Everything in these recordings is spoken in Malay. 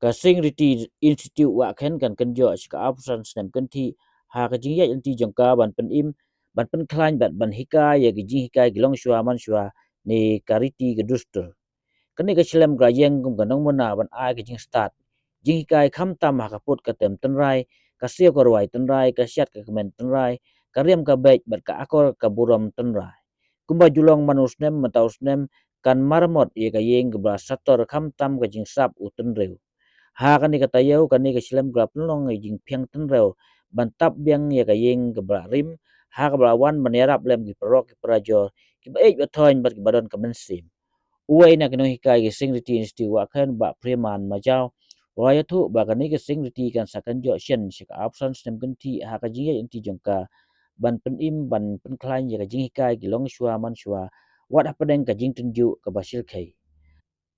Kasing riti institute wa ken kan jo ska absan snem kan ti ha ka jing ya ti jongka ban pen im ban pen klan ban hika ya gi jing hika gilong shwa man shwa ni kariti gedustur kani ka chilam gra yeng gum ganong mona ban a ka jing start jing hika kham tam ha ka put ka tem ten rai ka sia ko rwai ten rai ka syat ka men ten rai ka riam ka bej bat ka akor ka buram ten rai kumba julong manus nem mataus nem kan marmot ye ka yeng gba sator kham tam ka jing sap uten rew ha kan ni kata yau kan ni ka silam grap long ngai jing piang ten rew ban tap biang ya ka yeng ka bra rim ha ka bra wan ban yarap lem ki prok ki prajo ki ba ej ba thoin bat ki badon ka men sim uai na kino hikai ki sing riti insti wa kan ba preman ma jaw wa ya thu ba kan ni ka sing riti kan sakan jo shen shi ka option stem kan ti ha ka jing ya inti jongka ban pen im ban pen klain ya ka jing hikai ki long shua man shua wat hapadeng ka jing tunju ka basil kai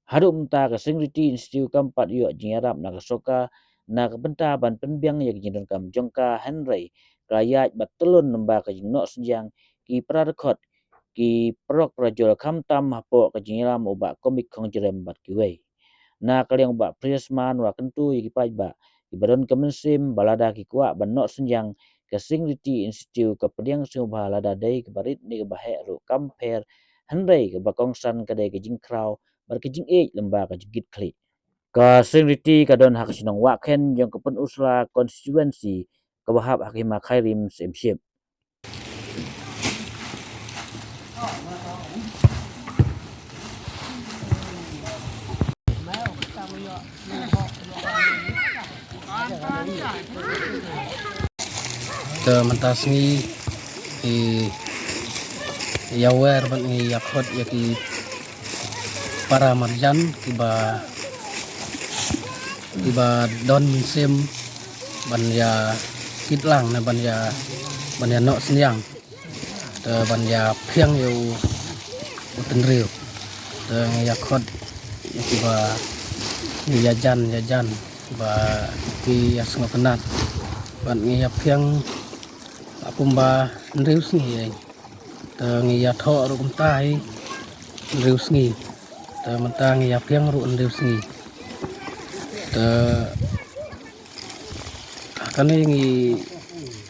harum ta ka singriti instiu kampat yo jingarap na kasoka na kabenta ban penbiang ya jindan kam jongka henry rayat batulun nemba ka jingno senjang ki prarekot ki prok prajol kam tam hapo ka jingiram oba komik kong jerem bat kiwei na kalyang ba priasman wa kentu ki paj ba ki baron kemensim balada ki kwa ban no senjang ka singriti instiu ka pediang su balada dei ke barit ni ke bahe ru kamper henry ke bakong san ka dei ke jingkrau bar ke jing e lemba ka jigit klik ka sengriti ka don hak sinong waken yang kepen usla constituency ka bahab hakima khairim semship ke mentas ni i yawer ban ni yakot ya ki para marjan kiba don sim ban ya kitlang na ban ya no senyang te ban ya phiang yo uten riu te yakot ya kiba ni yajan ba ki asngo kenat ban ni ya phiang apumba riu sni te ngi ya tho ru kum tai riu sni te mentang ya phiang ru riu sni te kani ngi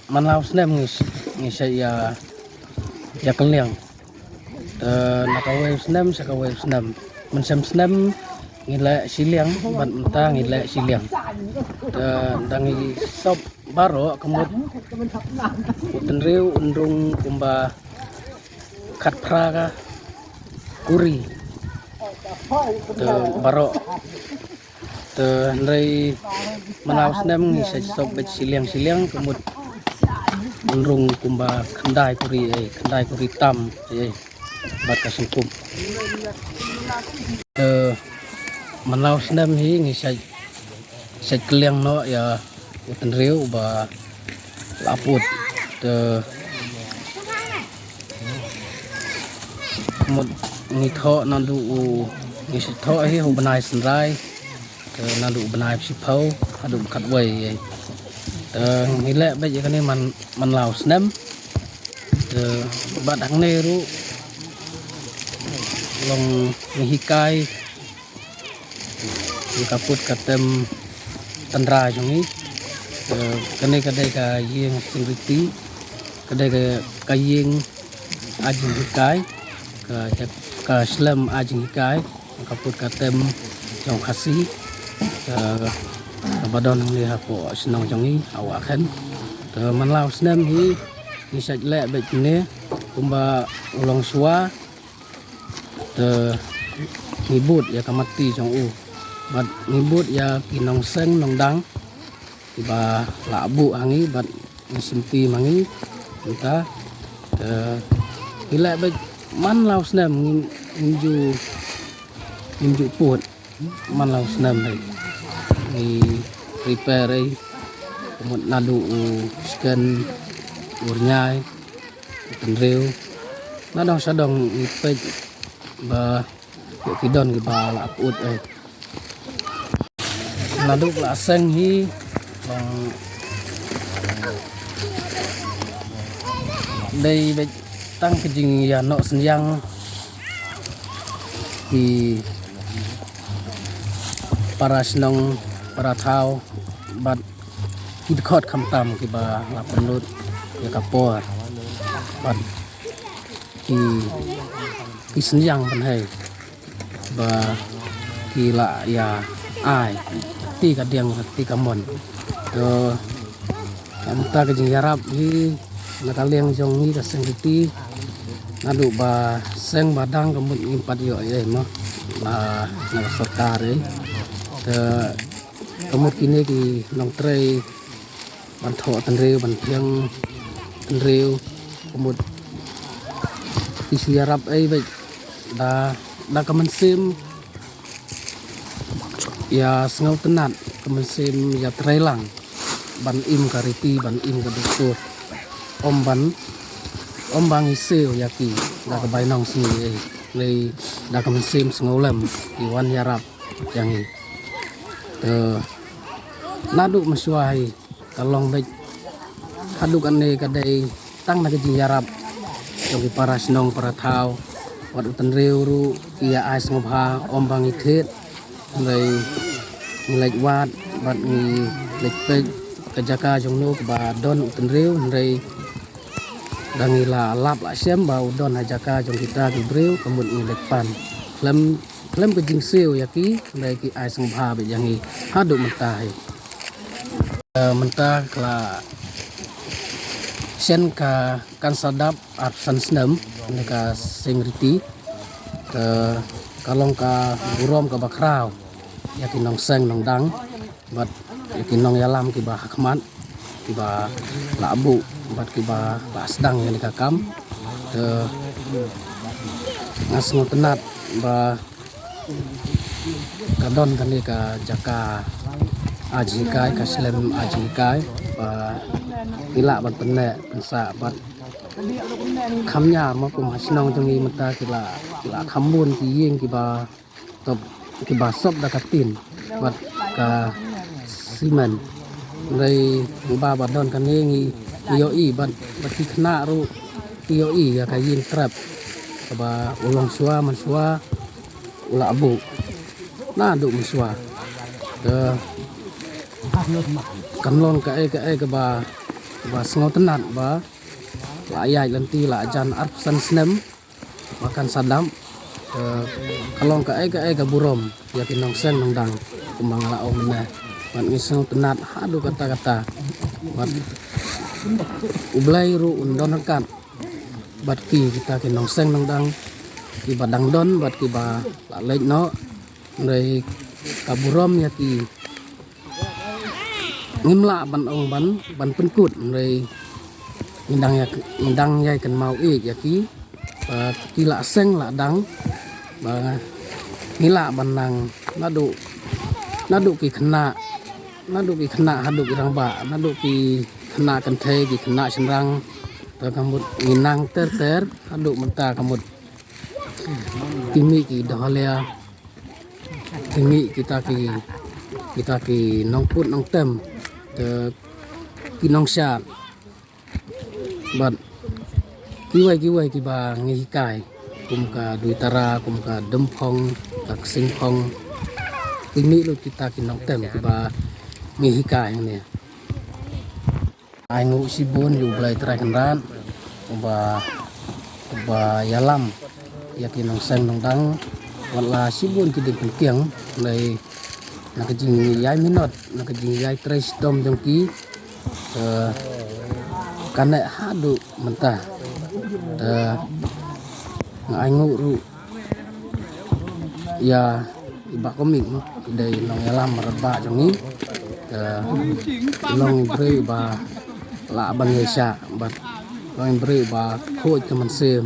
manau snem ngi saya ya keliang te nakawe snem mensem snem ngile siliang ban mentang ngile siliang te dangi sop baro kemut uten riu undung kumba kat praga kuri te baro te ndai manau snem ngi sop bet siliang kemut undung kumba kendai kuri tam bat kasungkum te manau snem hi ngi sai keliang no ya uten riu ba laput te một người thọ nó đủ người sẽ thọ hi hồ benai senrai nó đủ benai sipau đủ cắt vây người lệ bây giờ cái này man lao snem bạn đăng nê ru lòng người hikai người kaput katem tanra trong ấy cái này cái riêng security cái đây cái riêng ajin hikai ka slam ajing kai kaput katem jong khasi badon ni hapo senong jongi awakan te manlau snem hi ni saj le be ne kumba ulong suwa te ngibut ya kamati jong u bat ngibut ya kinong seng nong dang tiba labu hangi bat simpi mangi kita te ile be man lau snem nginju put man lau snem đây ni repair đây một nadu scan urnyai tenreu na dong sadong ipe ba kidon ki ba la put ai nadu la seng hi đây tăng cái gì ya nọ sinh yang ki para senong para thao bat ki khot kham tam ki ba la penut ya kapor bat ki senyang ban hai ba ki la ya ai ti ka diang ti ka mon to ta ka jing yarap hi na ka leng jong ni ka seng ti nadu ba seng badang kamut ngimpat yo ai mo ba na sarkar ai te kamut kini ki nong trei ban tho tan reu ban thiang tan reu kamut ki yarap ai ba da kaman sim ya sengau tenat kaman sim ya trelang ban im kariti ban im kadusur om bang iseu yaki da ka bai nong sini le da kaman sim sengau lem iwan yarap yang i te nadu masuai kalong baik haduk ane kadai tang na kejing yarap yogi para senong para thao wat utan reu ru ia ai ngobha om bang ithet ngai wat bat ngi lek pe kejaka jong no ba don utan reu ngai dangi la lap la sem ba udon hajaka jong kita ki breu kemut ngi lek pan lem kejing seu yaki ngai ki ai ngobha be yang i haduk mentah mentah kala sen ka kan sadap arsan senam ka singriti ke kalong ka burom ka bakrau ya ki nong seng nong dang bat ya ki nong yalam ki ba hakmat ki ba labu bat ki ba asdang yang ka kam ke ngasngo tenat ba kadon kan ka jaka aji kai ka slem aji kai ba ila ban penne pensa bat khamnya ma kum hasnong jongi mata kila khambun ki yeng ki ba top ki ba sop da katin bat ka simen rei ba ba don kan ngi yo i bat ki khna ru yo i ya ka yin trap ba ulong sua man sua ula abu na du man sua de kamlon ka e ka ba sengau tenat ba la ayai lanti la ajan arsan snem makan sadam kalong ka ka burom ya kinong seng nong dang kumang la om na man ngiseng tenat hadu kata bat ublai ru undon kat bat ki kita kinong seng nong dang ki badang don bat ki ba la lek no rei kaburom ya ki ngimla ban ong ban penkut rei indang yai kan mau ya ki la seng la dang ba ngila banang nadu ki khna hadu irang ba nadu ki khna kan the ki khna senrang ta kamut nginang ter hadu menta kamut kimi ki dohalia kimi kita ki nongput nong tem te kinong shat bat kiwai ki ba ngi kai kum ka duitara kum ka dempong ka singpong kimi lu kita kinong tem ki ba ngi kai ne ai ngu sibun yu blai tra kanran ba yalam ya kinong seng nong dang wala sibun ki ding kiang lai nak jing yai minot nak jing yai tres dom jongki kana hadu mentah ngangu ru ya iba komik no dei nong yalam merba jongi long bre ba la ban yesa bat long bre ba khoi kemen sem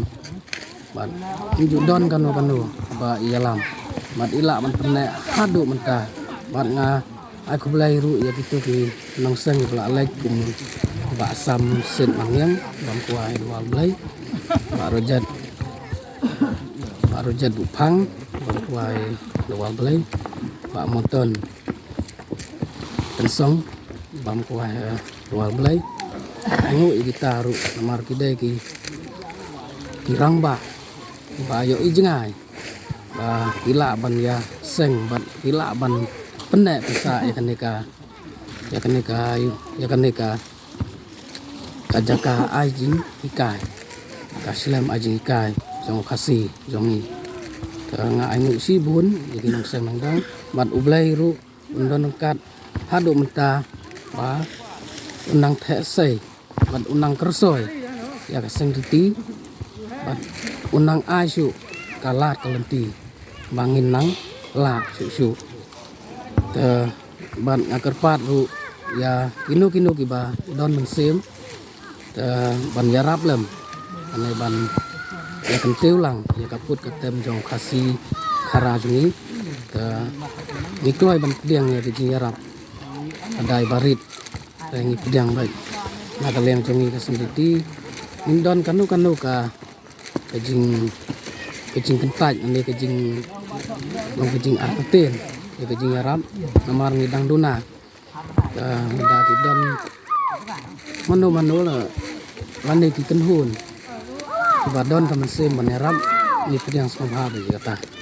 bat ju don kanu ba yalam bat ila man penne hadu mentah bat nga aku belai ru ya gitu ki nong seng la lek kum ba sam sen mangyang bam kuai wal belai ba rojat upang bam kuai wal belai ba moton tensong bam kuai wal belai angu kita ru namar kidai ki rang ba yo i jengai Ila ban ya seng ban ila ban penek bisa ya kaneka kajaka ajing ikai kaslem ajing ikai jong kasi jong ni nga aingu si bun jadi nong seng nong dang bat ublai ru undon kat hadu menta ba unang the sei bat unang kersoy ya kaseng titi bat unang asu kalat kalenti bangin nang la su te ban ngakerpat ru ya kinu kiba don mensem te ban yarap lem anai ban ya kentiu lang ya kaput ketem jong kasi khara jungi te nikloi ban pediang ya di yarap adai barit ngi pediang baik na kaleng jungi kasenditi indon kanu ka kejing kentaj ane kejing arten ya kejing yarap namar ngidang duna da tidon mano la lane ki kenhun badon kaman sem baneram ni pediang somha be kata